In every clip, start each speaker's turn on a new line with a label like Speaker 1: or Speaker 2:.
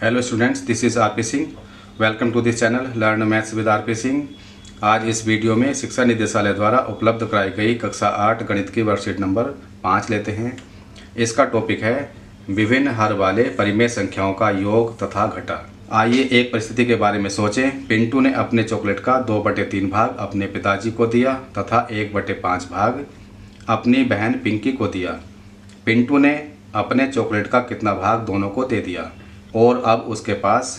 Speaker 1: Hello students, this is RP Singh. Welcome to this channel learn maths with RP Singh. आज इस video में शिक्षा निदेशालय द्वारा उपलब्ध कराई गई कक्षा 8 गणित की वर्कशीट नंबर 5 लेते हैं। इसका टॉपिक है विभिन्न हर वाले परिमेय संख्याओं का योग तथा घटा। आइए एक परिस्थिति के बारे में सोचें। पिंटू ने अपने चॉकलेट का 2/3 भाग अपने पिताजी को दिया तथा 1/5 भाग अपनी बहन पिंकी को दिया। पिंटू ने अपने चॉकलेट का कितना भाग दोनों को दे दिया और अब उसके पास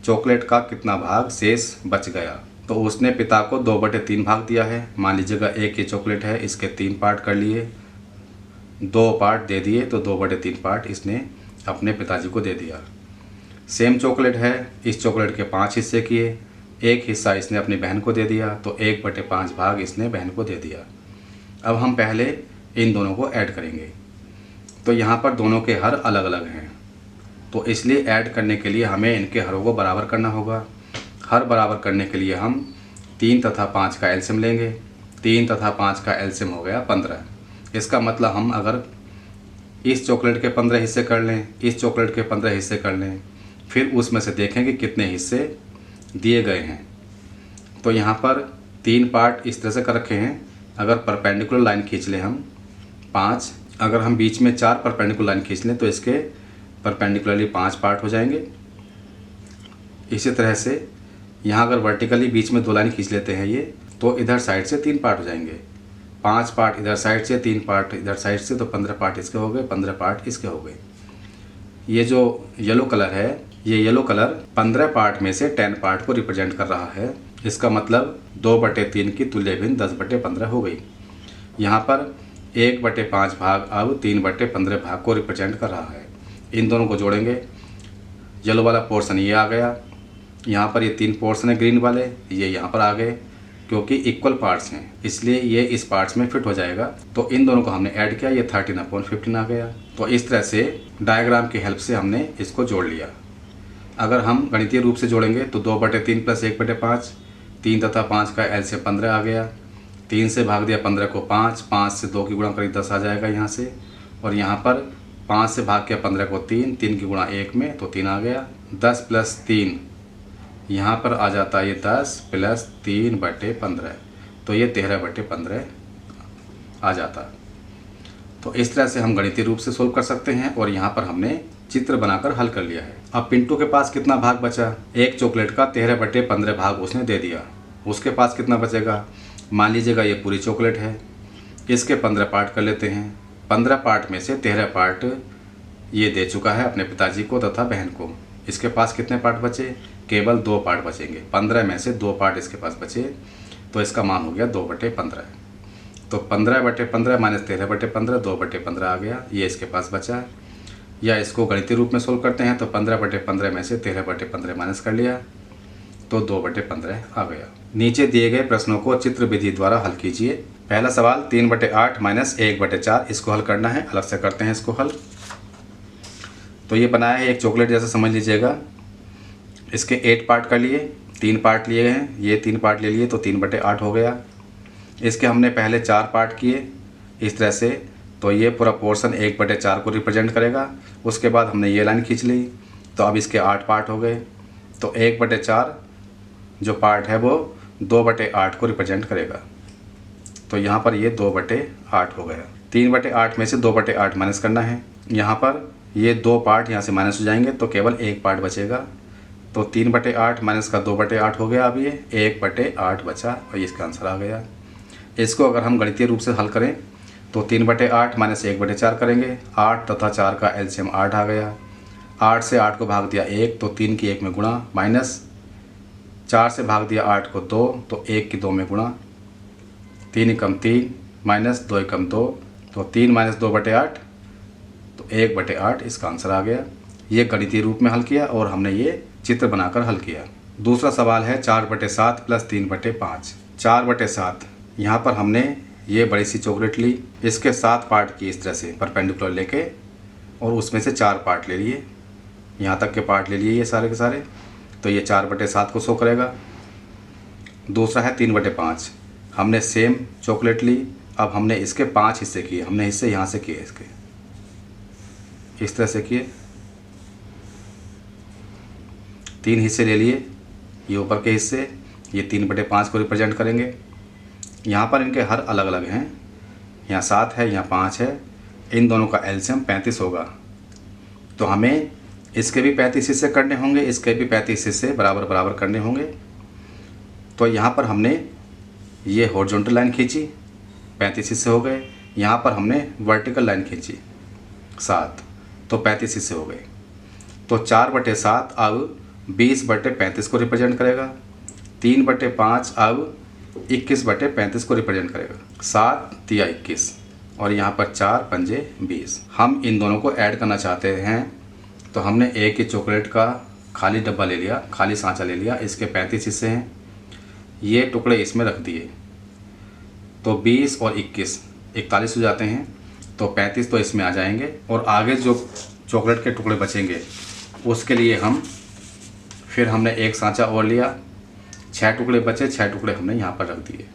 Speaker 1: चॉकलेट का कितना भाग शेष बच गया। तो उसने पिता को 2/3 भाग दिया है। मान लीजिएगा एक ही चॉकलेट है, इसके 3 पार्ट कर लिए, 2 पार्ट दे दिए, तो 2/3 पार्ट इसने अपने पिताजी को दे दिया। सेम चॉकलेट है, इस चॉकलेट के 5 हिस्से किए, एक हिस्सा इसने अपनी बहन को दे दिया, तो 1/5 भाग इसने बहन को दे दिया। अब हम पहले इन दोनों को ऐड करेंगे। तो यहाँ पर दोनों के हर अलग अलग हैं, तो इसलिए ऐड करने के लिए हमें इनके हरों को बराबर करना होगा। हर बराबर करने के लिए हम 3 तथा 5 का एलसीएम लेंगे। 3 तथा 5 का एलसीएम हो गया 15। इसका मतलब हम अगर इस चॉकलेट के 15 हिस्से कर लें, इस चॉकलेट के 15 हिस्से कर लें, फिर उसमें से देखें कि कितने हिस्से दिए गए हैं। तो यहाँ पर 3 पार्ट इस तरह से कर रखे हैं। अगर परपेंडिकुलर लाइन खींच लें हम 5, अगर हम बीच में 4 परपेंडिकुलर लाइन खींच लें तो इसके परपेंडिकुलरली 5 पार्ट हो जाएंगे। इसी तरह से यहाँ अगर वर्टिकली बीच में 2 लाइन खींच लेते हैं ये, तो इधर साइड से 3 पार्ट हो जाएंगे। 5 पार्ट इधर साइड से, 3 पार्ट इधर साइड से, तो 15 पार्ट इसके हो गए, 15 पार्ट इसके हो गए। ये जो येलो कलर है, ये येलो कलर 15 पार्ट में से 10 पार्ट को रिप्रेजेंट कर रहा है। इसका मतलब 2/3 की तुल्य भिन्न 10/15 हो गई। यहाँ पर 1/5 भाग अब 3/15 भाग को रिप्रेजेंट कर रहा है। इन दोनों को जोड़ेंगे, येलो वाला पोर्शन ये आ गया, यहाँ पर ये 3 पोर्शन है ग्रीन वाले, ये यहाँ पर आ गए। क्योंकि इक्वल पार्ट्स हैं इसलिए ये इस पार्ट्स में फिट हो जाएगा। तो इन दोनों को हमने ऐड किया, ये 13/15 आ गया। तो इस तरह से डायग्राम की हेल्प से हमने इसको जोड़ लिया। अगर हम गणितीय रूप से जोड़ेंगे तो 2/3 + 1/5, 3 तथा 5 का एलसीएम 15 आ गया। 3 से भाग दिया 15 को 5, 5 से 2 की गुणा करी 10 आ जाएगा यहाँ से। और यहाँ पर 5 से भाग किया 15 को 3, 3 की गुणा 1 में, तो 3 आ गया। 10 + 3 यहाँ पर आ जाता है, ये 10 + 3/15, तो ये 13/15 आ जाता। तो इस तरह से हम गणितीय रूप से सोल्व कर सकते हैं। और यहाँ पर हमने चित्र बनाकर हल कर लिया है। अब पिंटू के पास कितना भाग बचा? एक चॉकलेट का 13/15 भाग उसने दे दिया। उसके पास कितना बचेगा? मान लीजिएगा ये पूरी चॉकलेट है, इसके 15 पार्ट कर लेते हैं। 15 पार्ट में से 13 पार्ट ये दे चुका है अपने पिताजी को तथा बहन को। इसके पास कितने पार्ट बचे? केवल 2 पार्ट बचेंगे। 15 में से 2 पार्ट इसके पास बचे, तो इसका मान हो गया 2/15। तो 15/15 - 13/15, 2/15 आ गया, ये इसके पास बचा। या इसको गणितीय रूप में सोल्व करते हैं तो 15/15 में से 13/15 माइनस कर लिया, तो 2/15 आ गया। नीचे दिए गए प्रश्नों को चित्र विधि द्वारा हल कीजिए। पहला सवाल 3/8 - 1/4, इसको हल करना है। अलग से करते हैं इसको हल। तो ये बनाया है एक चॉकलेट जैसा समझ लीजिएगा। इसके 8 पार्ट कर लिए, 3 पार्ट लिए हैं, ये 3 पार्ट ले लिए, तो 3/8 हो गया। इसके हमने पहले 4 पार्ट किए इस तरह से, तो ये पूरा पोर्शन 1/4 को रिप्रेजेंट करेगा। उसके बाद हमने ये लाइन खींच ली, तो अब इसके 8 पार्ट हो गए। तो 1/4 जो पार्ट है वो 2/8 को रिप्रेजेंट करेगा। तो यहाँ पर ये 2/8 हो गया। 3/8 में से 2/8 माइनस करना है। यहाँ पर ये 2 पार्ट यहाँ से माइनस हो जाएंगे, तो केवल 1 पार्ट बचेगा। तो 3/8 माइनस का 2/8 हो गया। अब ये 1/8 बचा और इसका आंसर आ गया। इसको अगर हम गणितीय रूप से हल करें तो 3/8 - 1/4 करेंगे। 8 तथा 4 का एलसीएम 8 आ गया। 8 से 8 को भाग दिया 1, तो 3 की 1 में गुणा, माइनस 4 से भाग दिया 8 को 2, तो 1 की 2 में गुणा, 3 × 3 माइनस 2 × 2, तो 3 - 2/8, तो 1/8 इसका आंसर आ गया। ये गणितीय रूप में हल किया और हमने ये चित्र बनाकर हल किया। दूसरा सवाल है 4/7 + 3/5। 4/7 यहाँ पर हमने ये बड़ी सी चॉकलेट ली, इसके 7 पार्ट किए इस तरह से परपेंडिकुलर लेके, और उसमें से 4 पार्ट ले लिए, यहाँ तक के पार्ट ले लिए ये सारे के सारे, तो ये 4/7 को शो करेगा। दूसरा है 3/5, हमने सेम चॉकलेट ली, अब हमने इसके 5 हिस्से किए, हमने हिस्से यहाँ से किए, इसके इस तरह से किए। 3 हिस्से ले लिए, ये ऊपर के हिस्से, ये 3/5 को रिप्रेजेंट करेंगे। यहाँ पर इनके हर अलग अलग हैं, यहाँ 7 है, यहाँ 5 है, इन दोनों का एलसीएम 35 होगा। तो हमें इसके भी 35 हिस्से करने होंगे, इसके भी 35 हिस्से बराबर बराबर करने होंगे। तो यहाँ पर हमने ये हॉरिजॉन्टल लाइन खींची, 35 हिस्से हो गए। यहाँ पर हमने वर्टिकल लाइन खींची 7, तो 35 हिस्से हो गए। तो 4/7 अब 20/35 को रिप्रेजेंट करेगा, 3/5 अब 21/35 को रिप्रेजेंट करेगा, 7 तिया 21 और यहाँ पर 4 पंजे 20। हम इन दोनों को ऐड करना चाहते हैं, तो हमने एक ही चॉकलेट का खाली डब्बा ले लिया, खाली सांचा ले लिया, इसके 35 हिस्से हैं, ये टुकड़े इसमें रख दिए, तो 20 और 21 41 हो जाते हैं। तो 35 तो इसमें आ जाएंगे और आगे जो चॉकलेट के टुकड़े बचेंगे उसके लिए हमने एक सांचा और लिया, 6 टुकड़े बचे, 6 टुकड़े हमने यहाँ पर रख दिए,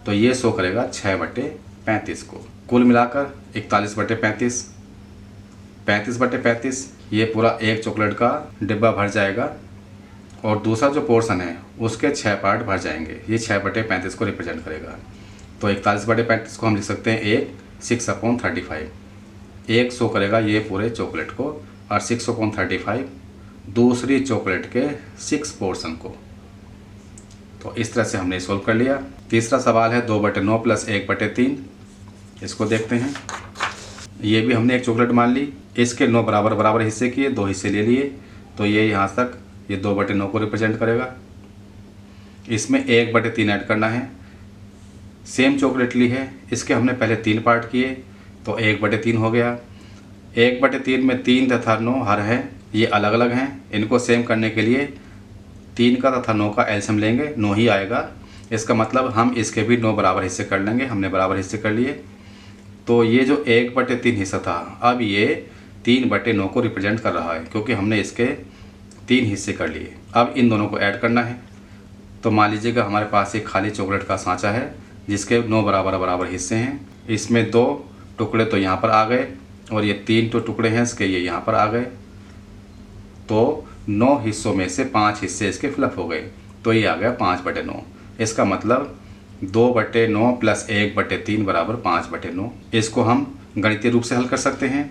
Speaker 1: तो ये शो करेगा 6/35 को। कुल मिलाकर 41/35, 35/35 ये पूरा एक चॉकलेट का डिब्बा भर जाएगा और दूसरा जो पोर्शन है उसके 6 पार्ट भर जाएंगे, ये 6/35 को रिप्रेजेंट करेगा। तो 41/35 को हम लिख सकते हैं 6/35, एक शो करेगा ये पूरे चॉकलेट को और 6/35 दूसरी चॉकलेट के 6 पोर्शन को। तो इस तरह से हमने सॉल्व कर लिया। तीसरा सवाल है 2/9 + 1/3, इसको देखते हैं। ये भी हमने एक चॉकलेट मान ली, इसके 9 बराबर बराबर हिस्से किए, 2 हिस्से ले लिए, तो ये यहाँ तक ये 2/9 को रिप्रेजेंट करेगा। इसमें 1/3 ऐड करना है, सेम चॉकलेट ली है, इसके हमने पहले 3 पार्ट किए, तो 1/3 हो गया। 1/3 में 3 तथा 9 हर हैं, ये अलग अलग हैं, इनको सेम करने के लिए 3 का तथा 9 का एलसीएम लेंगे, 9 ही आएगा। इसका मतलब हम इसके भी 9 बराबर हिस्से कर लेंगे, हमने बराबर हिस्से कर लिए। तो ये जो 1/3 हिस्सा था, अब ये 3/9 को रिप्रेजेंट कर रहा है, क्योंकि हमने इसके 3 हिस्से कर लिए। अब इन दोनों को ऐड करना है। तो मान लीजिएगा हमारे पास एक खाली चॉकलेट का सांचा है जिसके 9 बराबर बराबर हिस्से हैं, इसमें 2 टुकड़े तो यहाँ पर आ गए और ये 3 टुकड़े हैं इसके, ये यहाँ पर आ गए। तो 9 हिस्सों में से 5 हिस्से इसके फिलअप हो गए, तो ये आ गया 5/9। इसका मतलब 2/9 + 1/3 बराबर 5/9। इसको हम गणितीय रूप से हल कर सकते हैं।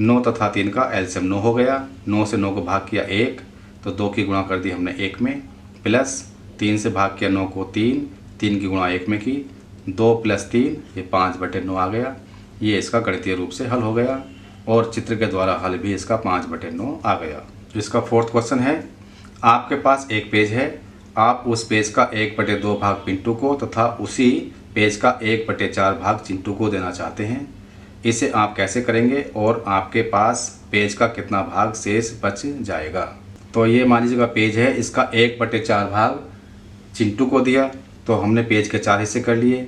Speaker 1: 9 तथा 3 का एलसीएम 9 हो गया, 9 से 9 को भाग किया 1, तो 2 की गुणा कर दी हमने 1 में, प्लस 3 से भाग किया 9 को 3 की गुणा 1 में की, 2 + 3 ये 5/9 आ गया। ये इसका गणितीय रूप से हल हो गया और चित्र के द्वारा हल भी इसका 5/9 आ गया। इसका 4th क्वेश्चन है, आपके पास एक पेज है, आप उस पेज का 1/2 भाग पिंटू को तथा उसी पेज का 1/4 भाग चिंटू को देना चाहते हैं। इसे आप कैसे करेंगे और आपके पास पेज का कितना भाग शेष बच जाएगा। तो ये मान लीजिएगा पेज है, इसका 1/4 भाग चिंटू को दिया, तो हमने पेज के 4 हिस्से कर लिए,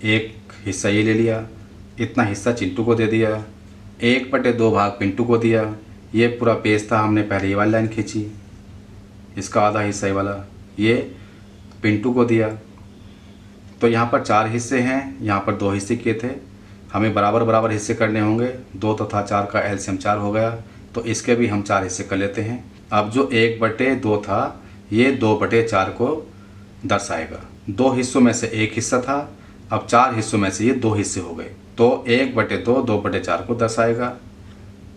Speaker 1: एक हिस्सा ये ले लिया, इतना हिस्सा चिंटू को दे दिया, 1/2 भाग पिंटू को दिया, ये पूरा पेज था, हमने पहले ये वाली लाइन खींची, इसका आधा हिस्सा ये वाला ये पिंटू को दिया। तो यहाँ पर 4 हिस्से हैं, यहाँ पर 2 हिस्से किए थे, हमें बराबर बराबर हिस्से करने होंगे, 2 तथा 4 का एलसीएम 4 हो गया, तो इसके भी हम 4 हिस्से कर लेते हैं। अब जो 1/2 था ये 2/4 को दर्शाएगा। 2 हिस्सों में से एक हिस्सा था, अब 4 हिस्सों में से ये 2 हिस्से हो गए, तो 1/2 2/4 को दर्शाएगा।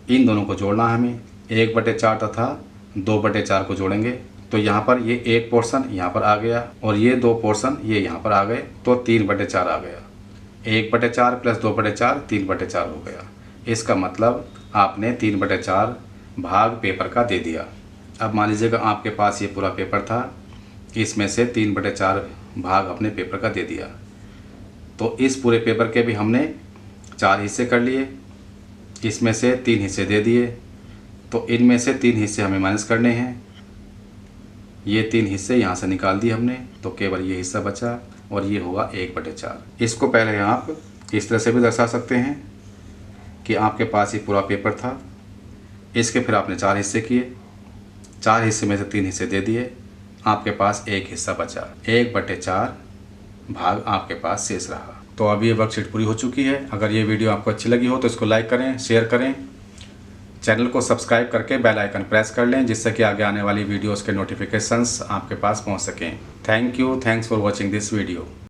Speaker 1: इन दोनों को जोड़ना है हमें, 1/4 तथा 2/4 को जोड़ेंगे, तो यहाँ पर ये एक पोर्शन यहाँ पर आ गया और ये 2 पोर्शन ये यहाँ पर आ गए, तो 3/4 आ गया। 1/4 + 2/4 3/4 हो गया। इसका मतलब आपने 3/4 भाग पेपर का दे दिया। अब मान लीजिएगा आपके पास ये पूरा पेपर था, इसमें से 3/4 भाग अपने पेपर का दे दिया, तो इस पूरे पेपर के भी हमने 4 हिस्से कर लिए, इसमें से 3 हिस्से दे दिए, तो इनमें से 3 हिस्से हमें माइनस करने हैं। ये 3 हिस्से यहाँ से निकाल दिए हमने, तो केवल ये हिस्सा बचा और ये होगा 1/4। इसको पहले आप इस तरह से भी दर्शा सकते हैं कि आपके पास ये पूरा पेपर था, इसके फिर आपने 4 हिस्से किए, 4 हिस्से में से 3 हिस्से दे दिए, आपके पास एक हिस्सा बचा, 1/4 भाग आपके पास शेष रहा। तो अब ये वर्कशीट पूरी हो चुकी है। अगर ये वीडियो आपको अच्छी लगी हो तो इसको लाइक करें, शेयर करें, चैनल को सब्सक्राइब करके बेल आइकन प्रेस कर लें, जिससे कि आगे आने वाली वीडियोस के नोटिफिकेशंस आपके पास पहुंच सकें। Thank you, thanks for watching this video.